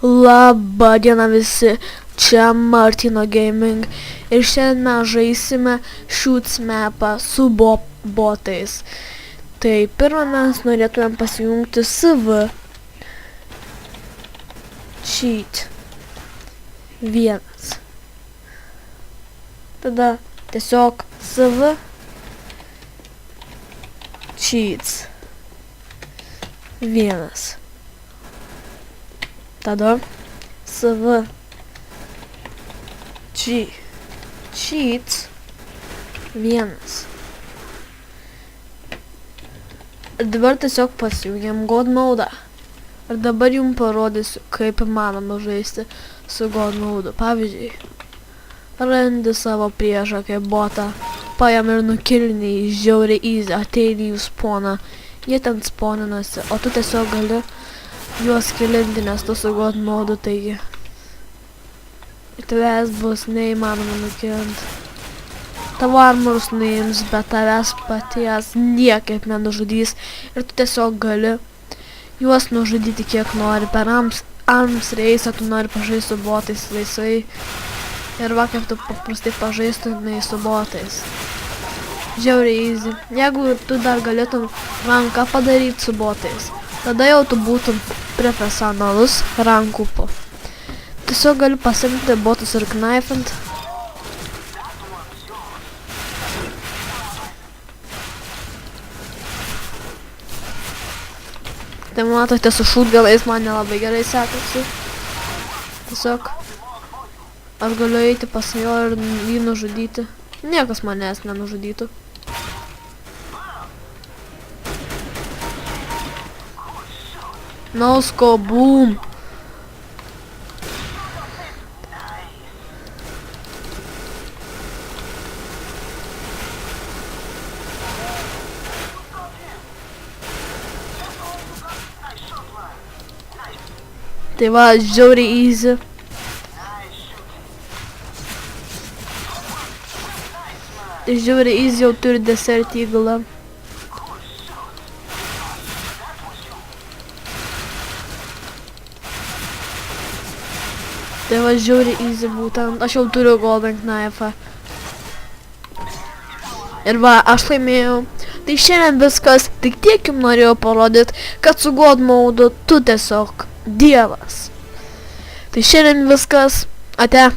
Labą dieną visi, čia Martino Gaming ir šiandien mes žaisime Shoots mapą su botais. Tai pirmą mes norėtumėm pasijungti SV Cheat 1. Tada tiesiog SV Cheats 1. Tada SV Cheats 1. Ir dabar tiesiog pasijungiam God Mode. Ir dabar jums parodysiu, kaip įmanoma žaisti su God Mode. Pavyzdžiui, randi savo priešą kaip botą, paėm ir nukiliniai žiauriai easy, ateini į jų spawną, jie ten spawninasi, o tu tiesiog gali juos kilinti, nes tu su God Mode, taigi tavęs bus neįmanoma nukilinti. Tavo armorus nuims, bet tavęs paties niekaip nenužudys ir tu tiesiog gali juos nužudyti kiek nori. Per arms reisą tu nori pažaisti su botais laisvai ir va kaip tu paprastai pažaistumai su botais. Žiauriai easy. Jeigu tu dar galėtum ranką padaryti su botais, tada jau tu būtum profesionalus rankupo. Tiesiog gali pasimti botus ir knaifint. Tai matote, su šūtgalais man nelabai gerai sekasi. Tiesiog aš galiu eiti pas jo ir jį nužudyti. Niekas manęs nenužudytų. No scope, boom! Tai va, žiauriai easy. Tai žiauriai easy jau turi Desert Eagle. Tai va, žiauriai easy būtent. Aš jau turiu Golden Knife. Ir va, aš laimėjau. Tai šiandien viskas. Tik tiek jums norėjau parodyti, kad su God Mode tu tiesiog dievas. Tai šiandien viskas. Ate.